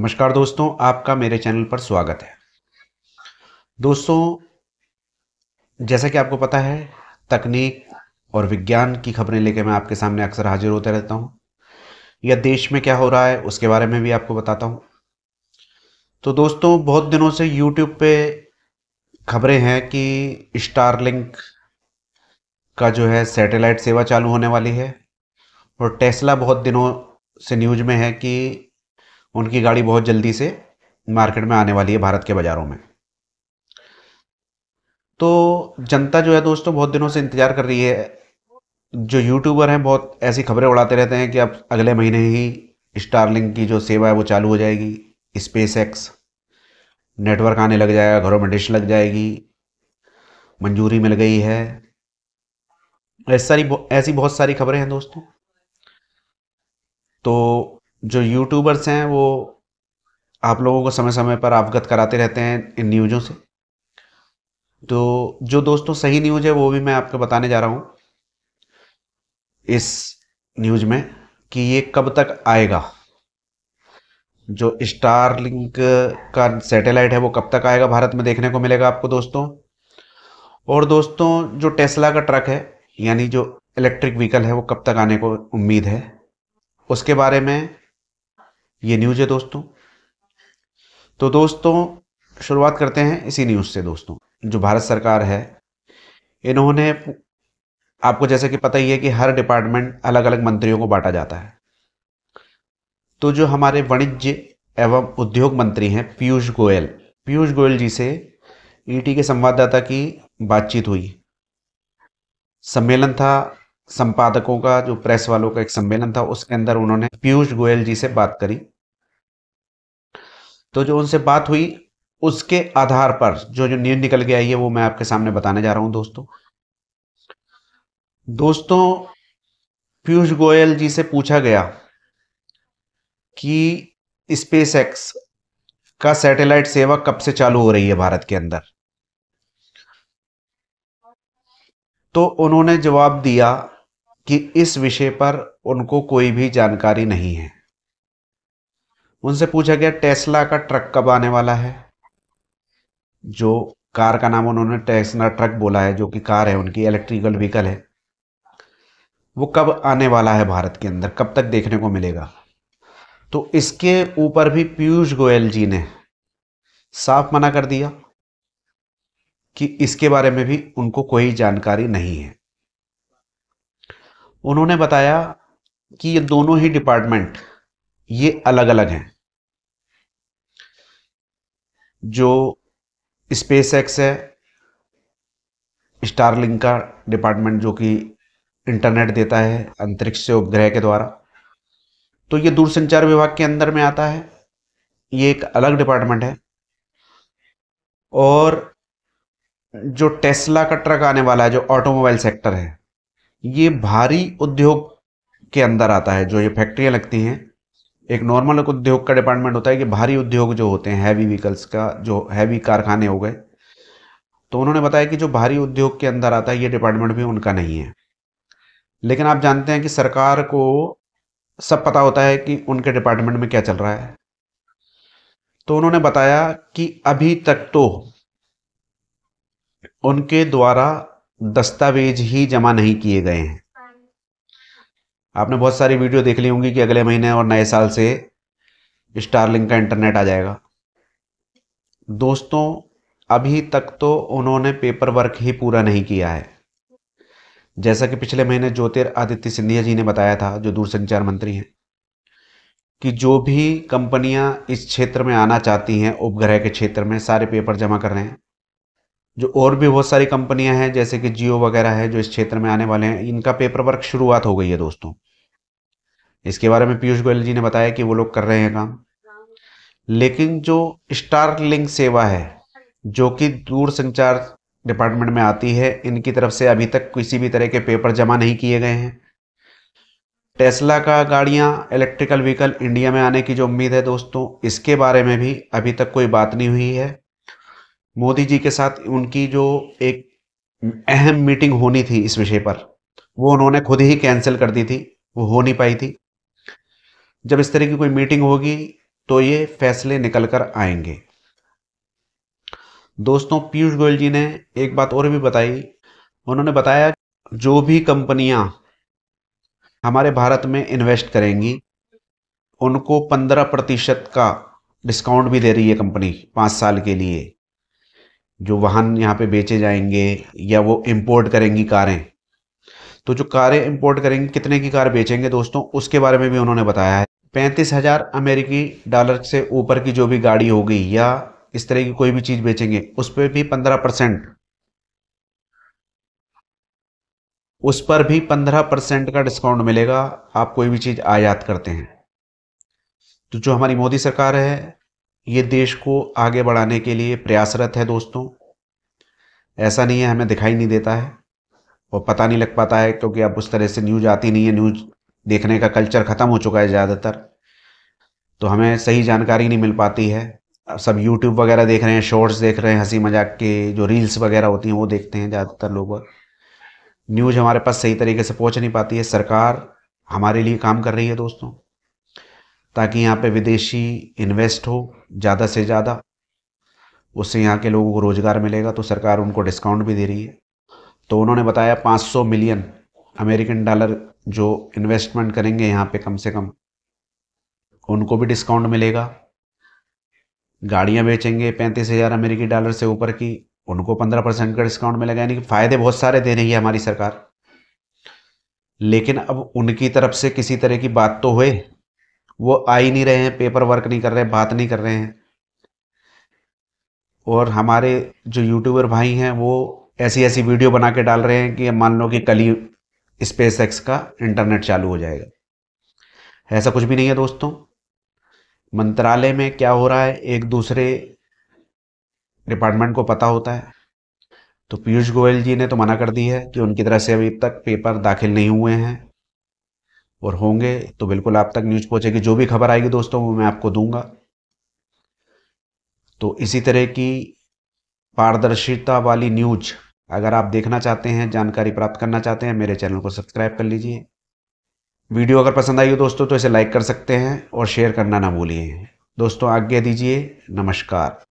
नमस्कार दोस्तों, आपका मेरे चैनल पर स्वागत है। दोस्तों, जैसा कि आपको पता है, तकनीक और विज्ञान की खबरें लेकर मैं आपके सामने अक्सर हाजिर होते रहता हूं, या देश में क्या हो रहा है उसके बारे में भी आपको बताता हूं। तो दोस्तों, बहुत दिनों से यूट्यूब पे खबरें हैं कि स्टारलिंक का जो है सैटेलाइट सेवा चालू होने वाली है, और टेस्ला बहुत दिनों से न्यूज में है कि उनकी गाड़ी बहुत जल्दी से मार्केट में आने वाली है भारत के बाज़ारों में। तो जनता जो है दोस्तों बहुत दिनों से इंतज़ार कर रही है। जो यूट्यूबर हैं बहुत ऐसी खबरें उड़ाते रहते हैं कि अब अगले महीने ही स्टारलिंक की जो सेवा है वो चालू हो जाएगी। स्पेस एक्स नेटवर्क आने लग जाएगा, घरों में डिश लग जाएगी, मंजूरी मिल गई है। ऐसी बहुत सारी खबरें हैं दोस्तों। तो जो यूट्यूबर्स हैं वो आप लोगों को समय समय पर अवगत कराते रहते हैं इन न्यूज़ों से। तो जो दोस्तों सही न्यूज़ है वो भी मैं आपको बताने जा रहा हूँ इस न्यूज़ में, कि ये कब तक आएगा। जो स्टारलिंक का सैटेलाइट है वो कब तक आएगा, भारत में देखने को मिलेगा आपको दोस्तों। और दोस्तों, जो टेस्ला का ट्रक है, यानी जो इलेक्ट्रिक व्हीकल है, वो कब तक आने को उम्मीद है, उसके बारे में ये न्यूज़ है दोस्तों। तो दोस्तों, शुरुआत करते हैं इसी न्यूज़ से। दोस्तों, जो भारत सरकार है, इन्होंने, आपको जैसे कि पता ही है कि हर डिपार्टमेंट अलग अलग मंत्रियों को बांटा जाता है। तो जो हमारे वाणिज्य एवं उद्योग मंत्री हैं पीयूष गोयल जी से ईटी के संवाददाता की बातचीत हुई। सम्मेलन था संपादकों का, जो प्रेस वालों का एक सम्मेलन था, उसके अंदर उन्होंने पीयूष गोयल जी से बात करी। तो जो उनसे बात हुई उसके आधार पर जो जो न्यूज़ निकल के आई है वो मैं आपके सामने बताने जा रहा हूं दोस्तों, पीयूष गोयल जी से पूछा गया कि स्पेस एक्स का सैटेलाइट सेवा कब से चालू हो रही है भारत के अंदर। तो उन्होंने जवाब दिया कि इस विषय पर उनको कोई भी जानकारी नहीं है। उनसे पूछा गया टेस्ला का ट्रक कब आने वाला है। जो कार का नाम उन्होंने टेस्ला ट्रक बोला है, जो कि कार है उनकी, इलेक्ट्रिकल व्हीकल है, वो कब आने वाला है भारत के अंदर, कब तक देखने को मिलेगा। तो इसके ऊपर भी पीयूष गोयल जी ने साफ मना कर दिया कि इसके बारे में भी उनको कोई जानकारी नहीं है। उन्होंने बताया कि ये दोनों ही डिपार्टमेंट ये अलग अलग हैं। जो स्पेस एक्स है, स्टारलिंक का डिपार्टमेंट, जो कि इंटरनेट देता है अंतरिक्ष से उपग्रह के द्वारा, तो ये दूरसंचार विभाग के अंदर में आता है, ये एक अलग डिपार्टमेंट है। और जो टेस्ला का ट्रक आने वाला है, जो ऑटोमोबाइल सेक्टर है, ये भारी उद्योग के अंदर आता है। जो ये फैक्ट्रियां लगती हैं, एक नॉर्मल उद्योग का डिपार्टमेंट होता है कि भारी उद्योग जो होते हैं, हैवी व्हीकल्स का, जो हैवी कारखाने हो गए। तो उन्होंने बताया कि जो भारी उद्योग के अंदर आता है ये डिपार्टमेंट भी उनका नहीं है। लेकिन आप जानते हैं कि सरकार को सब पता होता है कि उनके डिपार्टमेंट में क्या चल रहा है। तो उन्होंने बताया कि अभी तक तो उनके द्वारा दस्तावेज ही जमा नहीं किए गए हैं। आपने बहुत सारी वीडियो देख ली होंगी कि अगले महीने और नए साल से स्टारलिंक का इंटरनेट आ जाएगा। दोस्तों, अभी तक तो उन्होंने पेपर वर्क ही पूरा नहीं किया है। जैसा कि पिछले महीने ज्योतिरादित्य सिंधिया जी ने बताया था, जो दूरसंचार मंत्री हैं, कि जो भी कंपनियां इस क्षेत्र में आना चाहती हैं, उपग्रह के क्षेत्र में, सारे पेपर जमा कर रहे हैं। जो और भी बहुत सारी कंपनियां हैं जैसे कि जियो वगैरह है, जो इस क्षेत्र में आने वाले हैं, इनका पेपर वर्क शुरुआत हो गई है दोस्तों। इसके बारे में पीयूष गोयल जी ने बताया कि वो लोग कर रहे हैं काम। लेकिन जो स्टारलिंक सेवा है, जो कि दूरसंचार डिपार्टमेंट में आती है, इनकी तरफ से अभी तक किसी भी तरह के पेपर जमा नहीं किए गए हैं। टेस्ला का गाड़ियां, इलेक्ट्रिकल व्हीकल इंडिया में आने की जो उम्मीद है दोस्तों, इसके बारे में भी अभी तक कोई बात नहीं हुई है। मोदी जी के साथ उनकी जो एक अहम मीटिंग होनी थी इस विषय पर, वो उन्होंने खुद ही कैंसिल कर दी थी, वो हो नहीं पाई थी। जब इस तरह की कोई मीटिंग होगी तो ये फैसले निकल कर आएंगे। दोस्तों, पीयूष गोयल जी ने एक बात और भी बताई। उन्होंने बताया जो भी कंपनियां हमारे भारत में इन्वेस्ट करेंगी उनको 15% का डिस्काउंट भी दे रही है कंपनी 5 साल के लिए। जो वाहन यहाँ पे बेचे जाएंगे या वो इंपोर्ट करेंगी कारें, तो जो कारें इंपोर्ट करेंगी कितने की कार बेचेंगे दोस्तों, उसके बारे में भी उन्होंने बताया है। 35,000 अमेरिकी डॉलर से ऊपर की जो भी गाड़ी होगी या इस तरह की कोई भी चीज बेचेंगे उस पर भी 15%, उस पर भी 15% का डिस्काउंट मिलेगा। आप कोई भी चीज आयात करते हैं तो जो हमारी मोदी सरकार है ये देश को आगे बढ़ाने के लिए प्रयासरत है दोस्तों। ऐसा नहीं है हमें दिखाई नहीं देता है और पता नहीं लग पाता है, क्योंकि अब उस तरह से न्यूज आती नहीं है। न्यूज देखने का कल्चर खत्म हो चुका है ज़्यादातर, तो हमें सही जानकारी नहीं मिल पाती है। अब सब यूट्यूब वगैरह देख रहे हैं, शॉर्ट्स देख रहे हैं, हंसी मजाक के जो रील्स वगैरह होती हैं वो देखते हैं ज़्यादातर लोग। न्यूज हमारे पास सही तरीके से पहुंच नहीं पाती है। सरकार हमारे लिए काम कर रही है दोस्तों, ताकि यहाँ पे विदेशी इन्वेस्ट हो ज़्यादा से ज़्यादा, उससे यहाँ के लोगों को रोज़गार मिलेगा। तो सरकार उनको डिस्काउंट भी दे रही है। तो उन्होंने बताया 500 मिलियन अमेरिकन डॉलर जो इन्वेस्टमेंट करेंगे यहाँ पे कम से कम, उनको भी डिस्काउंट मिलेगा। गाड़ियाँ बेचेंगे 35,000 अमेरिकी डॉलर से ऊपर की, उनको 15% का डिस्काउंट मिलेगा। यानी कि फ़ायदे बहुत सारे दे रही है हमारी सरकार। लेकिन अब उनकी तरफ से किसी तरह की बात तो हुए, वो आ ही नहीं रहे हैं, पेपर वर्क नहीं कर रहे हैं, बात नहीं कर रहे हैं। और हमारे जो यूट्यूबर भाई हैं वो ऐसी ऐसी वीडियो बना के डाल रहे हैं कि मान लो कि कल ही स्पेस एक्स का इंटरनेट चालू हो जाएगा। ऐसा कुछ भी नहीं है दोस्तों। मंत्रालय में क्या हो रहा है एक दूसरे डिपार्टमेंट को पता होता है। तो पीयूष गोयल जी ने तो मना कर दी है कि उनकी तरफ से अभी तक पेपर दाखिल नहीं हुए हैं, और होंगे तो बिल्कुल आप तक न्यूज़ पहुंचेगी। जो भी खबर आएगी दोस्तों वो मैं आपको दूंगा। तो इसी तरह की पारदर्शिता वाली न्यूज अगर आप देखना चाहते हैं, जानकारी प्राप्त करना चाहते हैं, मेरे चैनल को सब्सक्राइब कर लीजिए। वीडियो अगर पसंद आई हो दोस्तों तो इसे लाइक कर सकते हैं और शेयर करना ना भूलिए। दोस्तों आज्ञा दीजिए, नमस्कार।